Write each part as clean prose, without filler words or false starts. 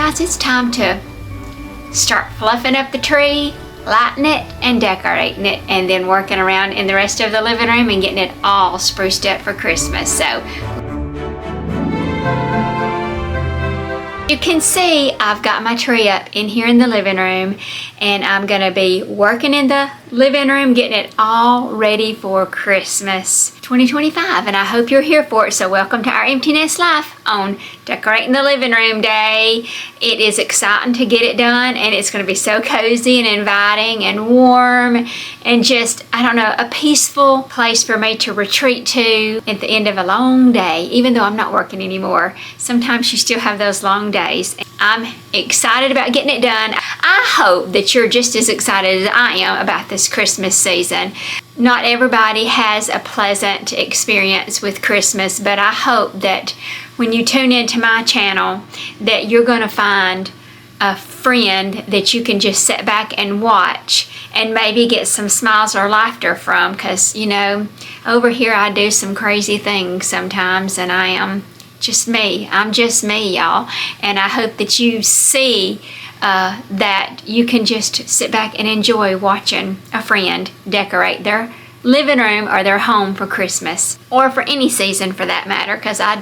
guys, it's time to start fluffing up the tree, lighting it, and decorating it, and then working around in the rest of the living room and getting it all spruced up for Christmas. So you can see I've got my tree up in here in the living room, and I'm gonna be working in the living room, getting it all ready for Christmas 2025, and I hope you're here for it. So welcome to our Empty Nest Life on Decorating the Living Room Day. It is exciting to get it done, and it's going to be so cozy and inviting and warm and just, I don't know, a peaceful place for me to retreat to at the end of a long day. Even though I'm not working anymore, sometimes you still have those long days. I'm excited about getting it done. I hope that you're just as excited as I am about this Christmas season. Not everybody has a pleasant experience with Christmas, but I hope that when you tune into my channel that you're going to find a friend that you can just sit back and watch and maybe get some smiles or laughter from, because, you know, over here I do some crazy things sometimes, and I am just me. I'm just me, y'all. And I hope that you see that you can just sit back and enjoy watching a friend decorate their living room or their home for Christmas, or for any season for that matter, because I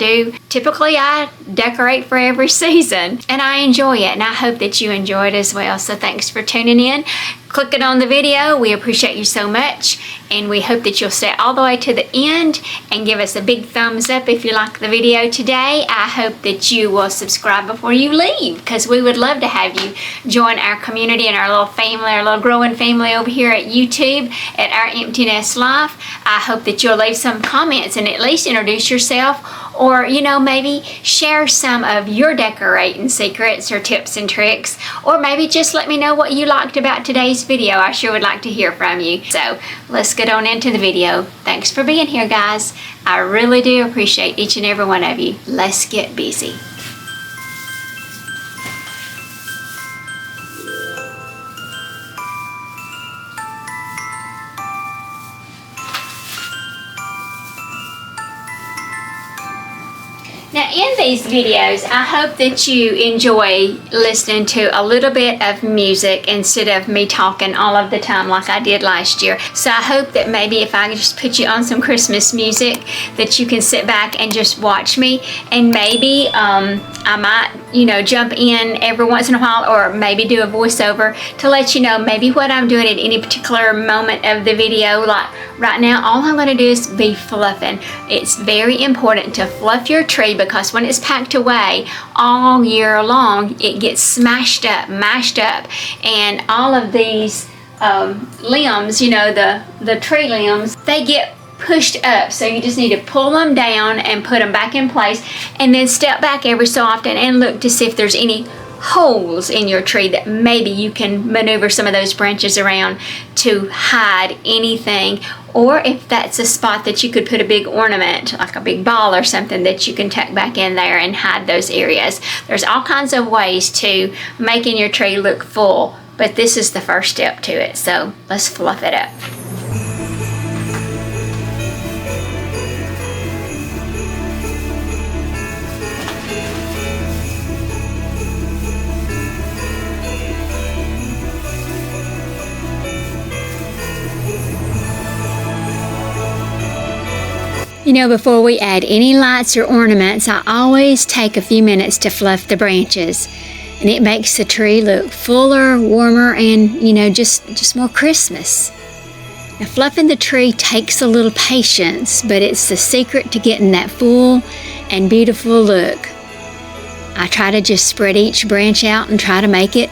decorate for every season and I enjoy it, and I hope that you enjoy it as well. So thanks for tuning in, clicking on the video. We appreciate you so much, and we hope that you'll stay all the way to the end and give us a big thumbs up if you like the video today. I hope that you will subscribe before you leave, because we would love to have you join our community and our little family, our little growing family over here at YouTube at Our Empty Nest Life. I hope that you'll leave some comments and at least introduce yourself, or, you know, maybe share some of your decorating secrets or tips and tricks, or maybe just let me know what you liked about today's video. I sure would like to hear from you. So let's get on into the video. Thanks for being here, guys. I really do appreciate each and every one of you. Let's get busy. Now, in these videos, I hope that you enjoy listening to a little bit of music instead of me talking all of the time like I did last year. So I hope that maybe if I just put you on some Christmas music, that you can sit back and just watch me, and maybe I might, you know, jump in every once in a while, or maybe do a voiceover to let you know maybe what I'm doing at any particular moment of the video. Like right now, all I'm going to do is be fluffing. It's very important to fluff your tree, because when it's packed away all year long, it gets smashed up, mashed up, and all of these limbs, you know, the tree limbs, they get pushed up. So you just need to pull them down and put them back in place, and then step back every so often and look to see if there's any holes in your tree that maybe you can maneuver some of those branches around to hide anything, or if that's a spot that you could put a big ornament, like a big ball or something, that you can tuck back in there and hide those areas. There's all kinds of ways to making your tree look full, but this is the first step to it. So let's fluff it up. You know, before we add any lights or ornaments, I always take a few minutes to fluff the branches. And it makes the tree look fuller, warmer, and, you know, just more Christmas. Now, fluffing the tree takes a little patience, but it's the secret to getting that full and beautiful look. I try to just spread each branch out and try to make it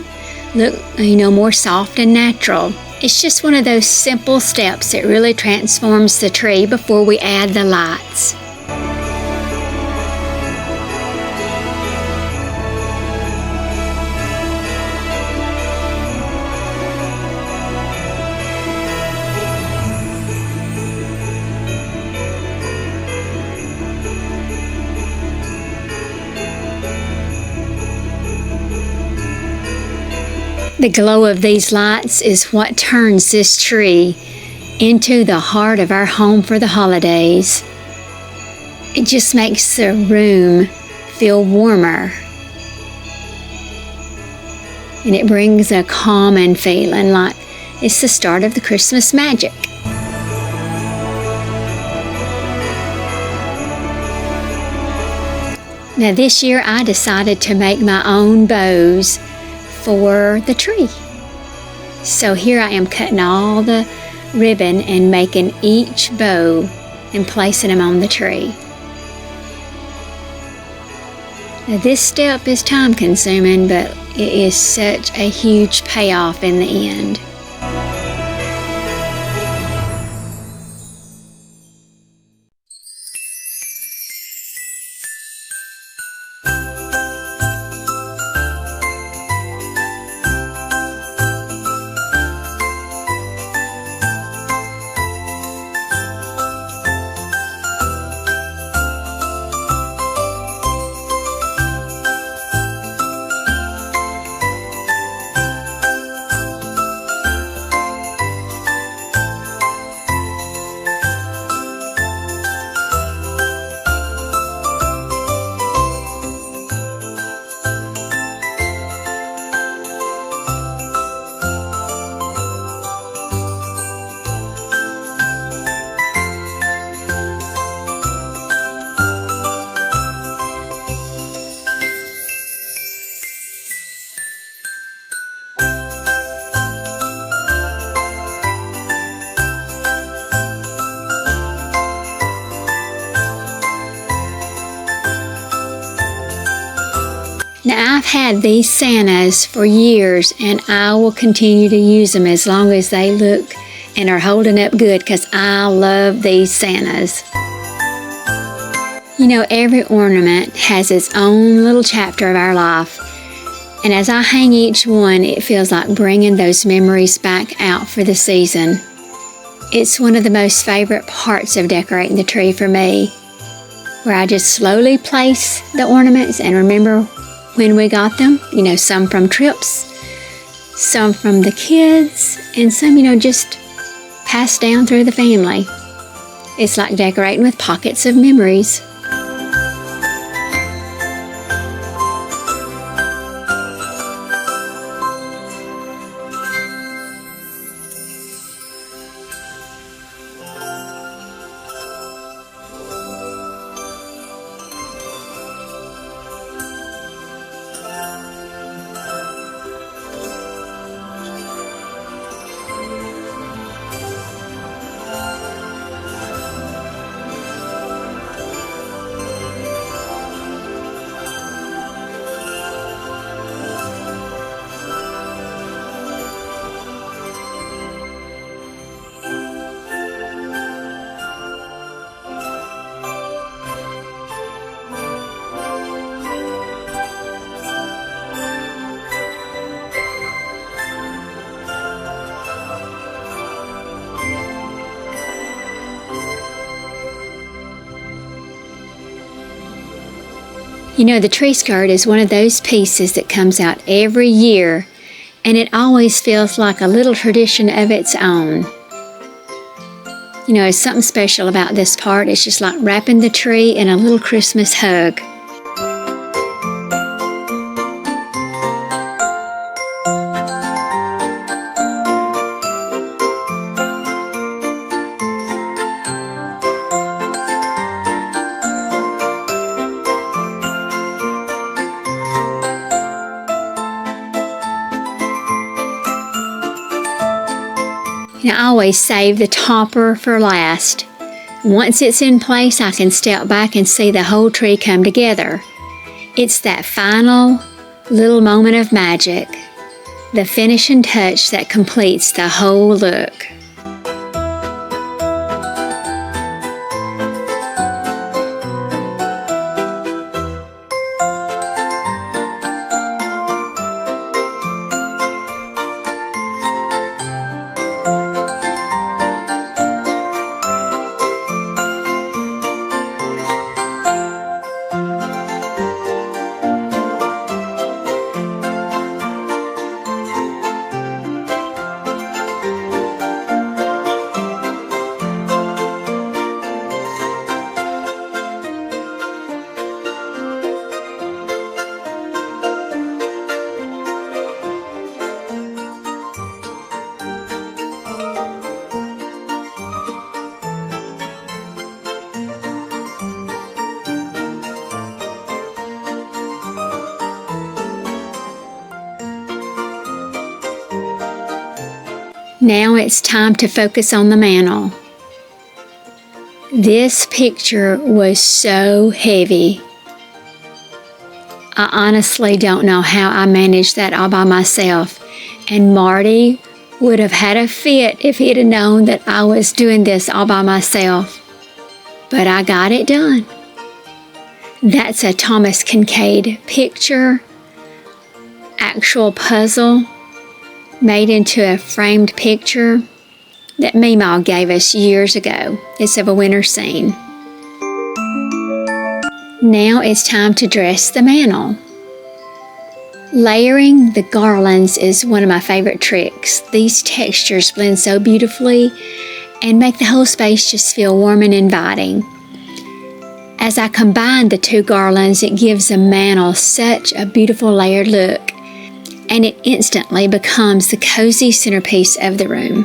look, you know, more soft and natural. It's just one of those simple steps that really transforms the tree before we add the lights. The glow of these lights is what turns this tree into the heart of our home for the holidays. It just makes the room feel warmer. and it brings a calming feeling like it's the start of the Christmas magic. Now this year I decided to make my own bows for the tree. So here I am cutting all the ribbon and making each bow and placing them on the tree. Now this step is time consuming, but it is such a huge payoff in the end. Now I've had these Santas for years, and I will continue to use them as long as they look and are holding up good, because I love these Santas. You know, every ornament has its own little chapter of our life, and as I hang each one, it feels like bringing those memories back out for the season. It's one of the most favorite parts of decorating the tree for me, where I just slowly place the ornaments and remember when we got them, you know, some from trips, some from the kids, and some, you know, just passed down through the family. It's like decorating with pockets of memories. You know, the tree skirt is one of those pieces that comes out every year, and it always feels like a little tradition of its own. You know, there's something special about this part. It's just like wrapping the tree in a little Christmas hug. Now, I always save the topper for last. Once it's in place, I can step back and see the whole tree come together. It's that final little moment of magic, the finishing touch that completes the whole look. Now it's time to focus on the mantle. This picture was so heavy. I honestly don't know how I managed that all by myself, and Marty would have had a fit if he'd have known that I was doing this all by myself. But I got it done. That's a Thomas Kincaid picture, actual puzzle, made into a framed picture that Meemaw gave us years ago. It's of a winter scene. Now it's time to dress the mantle. Layering the garlands is one of my favorite tricks. These textures blend so beautifully and make the whole space just feel warm and inviting. As I combine the two garlands, it gives the mantle such a beautiful layered look, and it instantly becomes the cozy centerpiece of the room.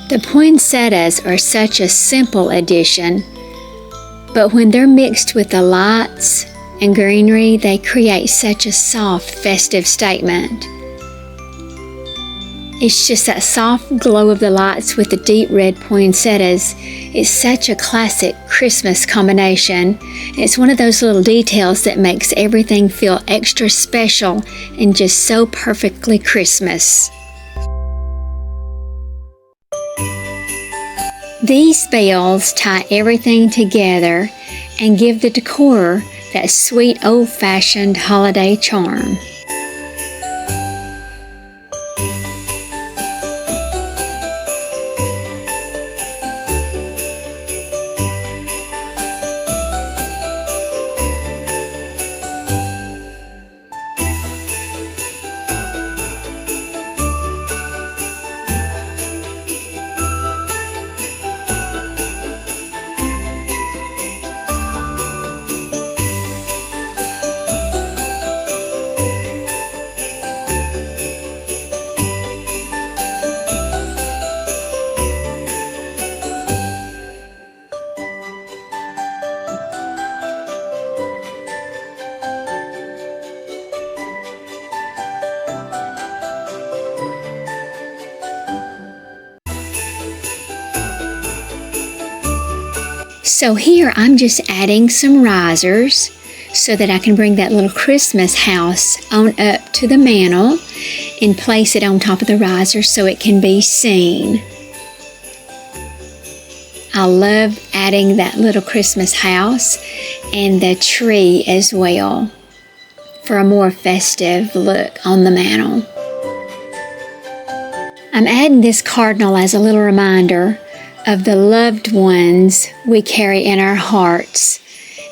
The poinsettias are such a simple addition, but when they're mixed with the lights and greenery, they create such a soft, festive statement. It's just that soft glow of the lights with the deep red poinsettias. It's such a classic Christmas combination. It's one of those little details that makes everything feel extra special and just so perfectly Christmas. These bells tie everything together and give the decor that sweet old-fashioned holiday charm. So here I'm just adding some risers so that I can bring that little Christmas house on up to the mantle and place it on top of the riser so it can be seen. I love adding that little Christmas house and the tree as well for a more festive look on the mantle. I'm adding this cardinal as a little reminder of the loved ones we carry in our hearts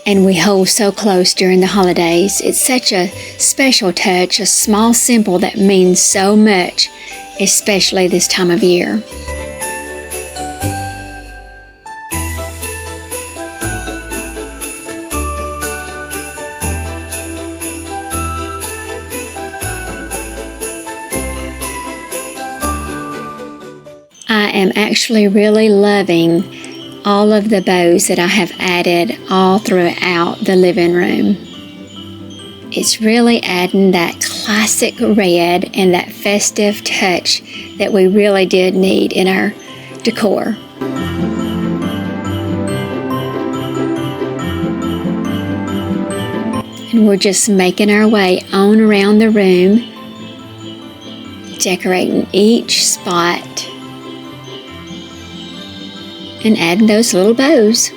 and we hold so close during the holidays. It's such a special touch, a small symbol that means so much, especially this time of year. I am actually really loving all of the bows that I have added all throughout the living room. It's really adding that classic red and that festive touch that we really did need in our decor. And we're just making our way on around the room, decorating each spot and adding those little bows.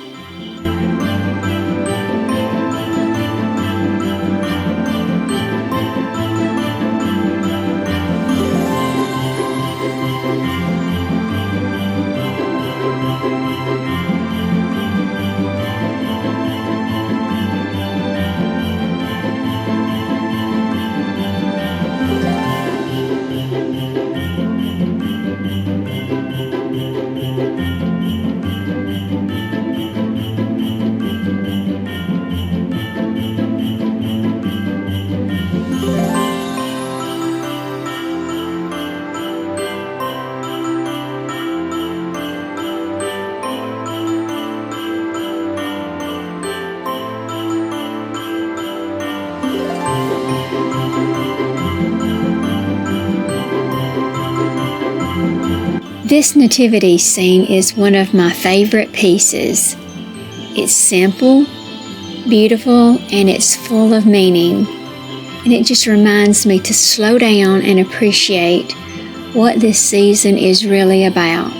This nativity scene is one of my favorite pieces. It's simple, beautiful, and it's full of meaning. And it just reminds me to slow down and appreciate what this season is really about.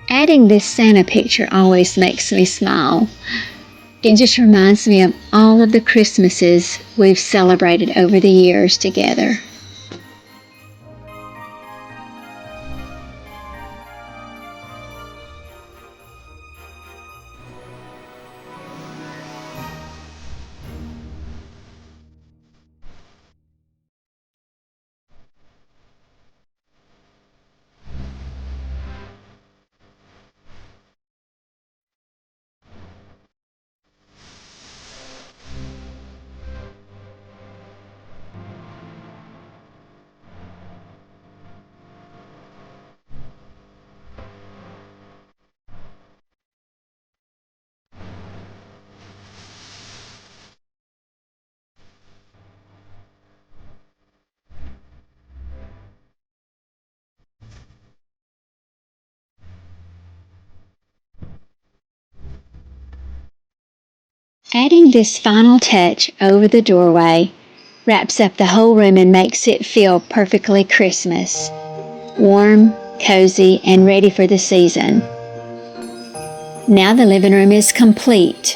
Adding this Santa picture always makes me smile. It just reminds me of all of the Christmases we've celebrated over the years together. Adding this final touch over the doorway wraps up the whole room and makes it feel perfectly Christmas. Warm, cozy, and ready for the season. Now the living room is complete.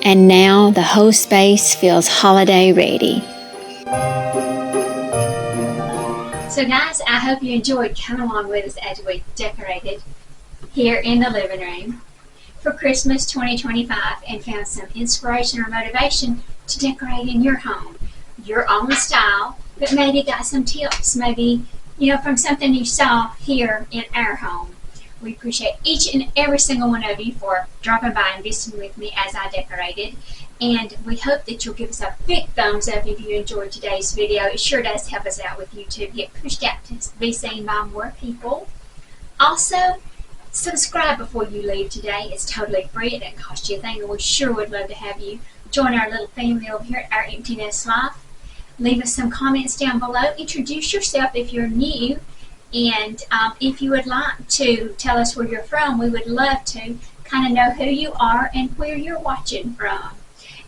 And now the whole space feels holiday ready. So guys, I hope you enjoyed coming along with us as we decorated here in the living room for Christmas 2025 and found some inspiration or motivation to decorate in your home, your own style, but maybe got some tips, maybe, from something you saw here in our home. We appreciate each and every single one of you for dropping by and visiting with me as I decorated. And we hope that you'll give us a big thumbs up if you enjoyed today's video. It sure does help us out with YouTube, get pushed out to be seen by more people. Also, subscribe before you leave today. It's totally free. It doesn't cost you a thing, and we sure would love to have you join our little family over here at our Empty Nest Life. Leave us some comments down below. Introduce yourself if you're new. And if you would like to tell us where you're from, we would love to kind of know who you are and where you're watching from.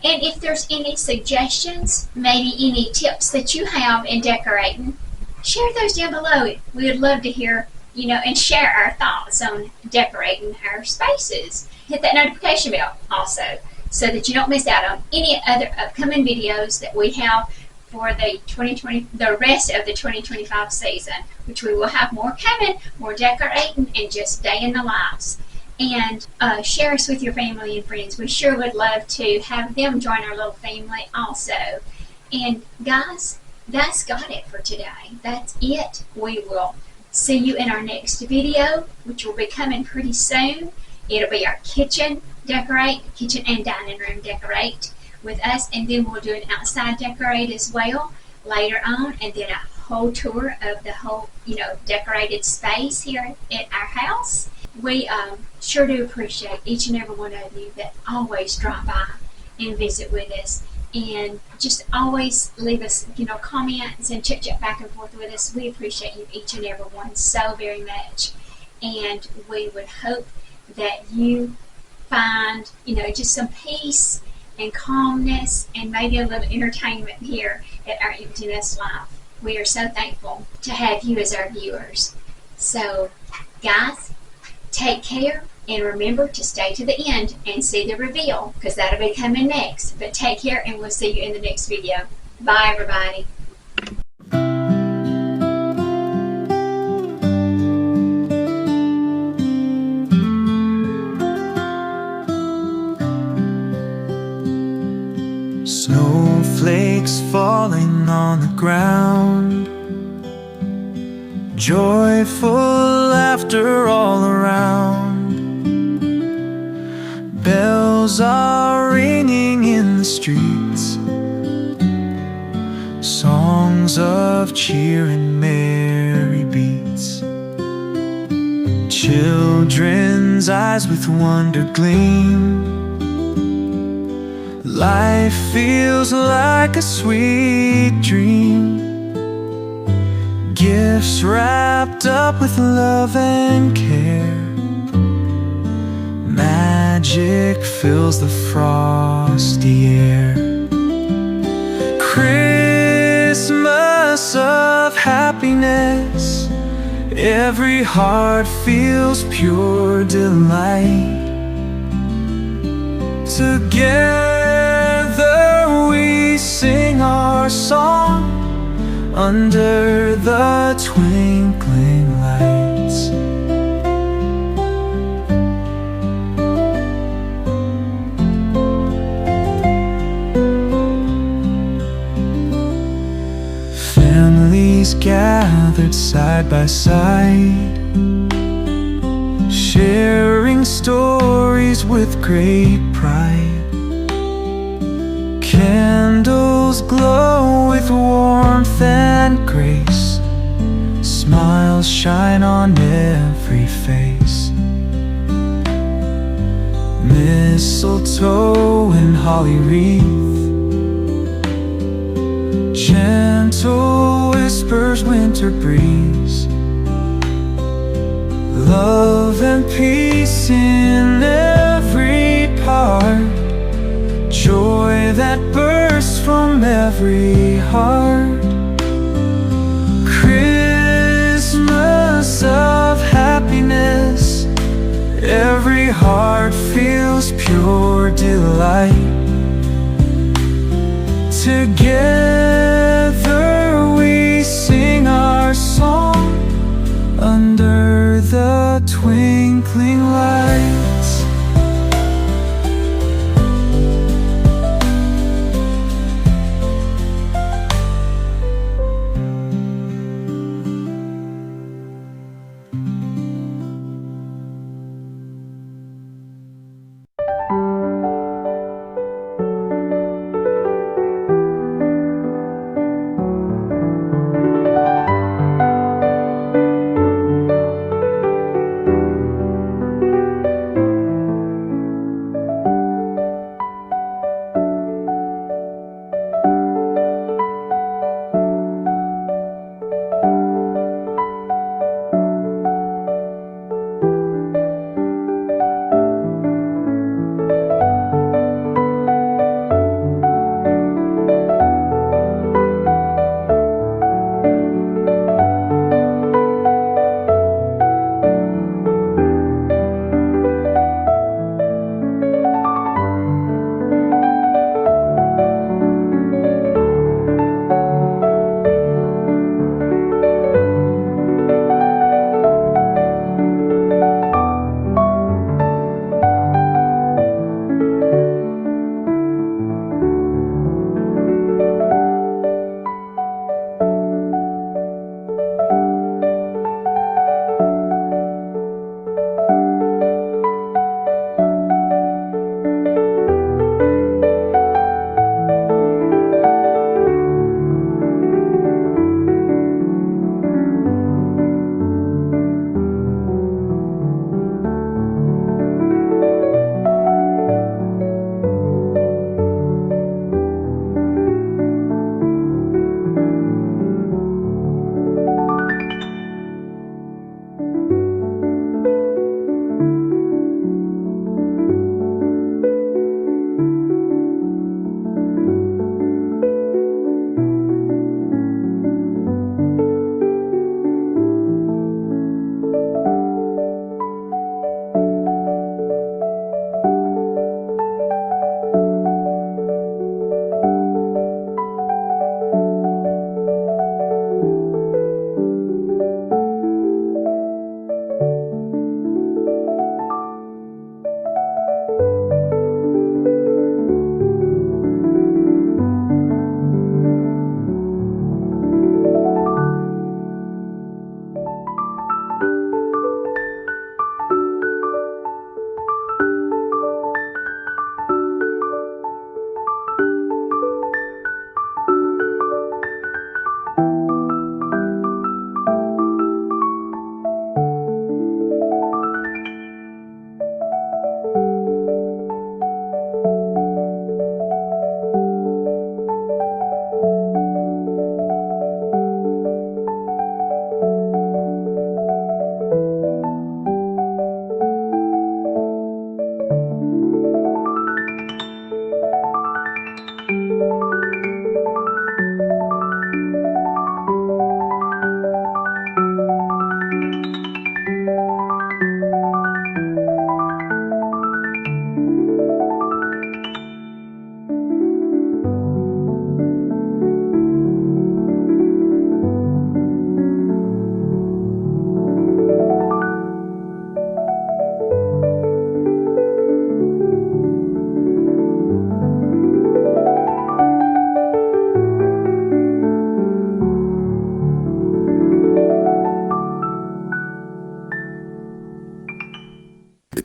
And if there's any suggestions, maybe any tips that you have in decorating, share those down below. We would love to hear, and share our thoughts on decorating our spaces. Hit that notification bell also so that you don't miss out on any other upcoming videos that we have for the rest of the 2025 season, which we will have more coming, more decorating, and just day in the lives. and share us with your family and friends. We sure would love to have them join our little family also. And guys, that's got it for today. That's it. We will see you in our next video, which will be coming pretty soon. It'll be our kitchen and dining room decorate with us, and then we'll do an outside decorate as well later on, and then a whole tour of the whole, decorated space here at our house. We sure do appreciate each and every one of you that always drop by and visit with us, and just always leave us, comments and chit chat back and forth with us. We appreciate you, each and every one, so very much, and we would hope that you find, just some peace and calmness and maybe a little entertainment here at our Empty Nest Life. We are so thankful to have you as our viewers. So, guys, take care and remember to stay to the end and see the reveal, because that'll be coming next. But take care, and we'll see you in the next video. Bye, everybody. Snowflakes falling on the ground, joyful laughter all around. Bells are ringing in the streets, songs of cheer and merry beats. Children's eyes with wonder gleam. Life feels like a sweet dream, gifts wrapped up with love and care. Magic fills the frosty air. Christmas of happiness, every heart feels pure delight. Together we sing our song under the twinkling lights. Families gathered side by side, sharing stories with great pride. Candles glow with warmth and grace, smiles shine on every face. Mistletoe and holly wreath, gentle whispers, winter breeze. Love and peace in every part, joy that bursts from every heart. Christmas of happiness, every heart feels pure delight. Together we sing our song under the twinkling lights.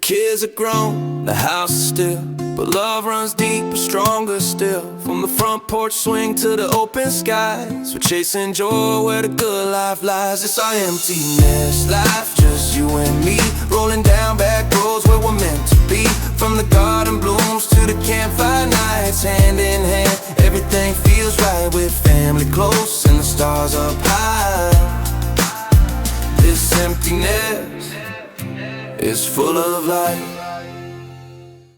kids are grown, the house is still, but love runs deeper, stronger still. From the front porch swing to the open skies, we're chasing joy where the good life lies. It's our empty nest life, just you and me, rolling down back roads where we're meant to be. From the garden blooms to the campfire nights, hand in hand, everything feels right with family close and the stars up high. This empty nest is full of light.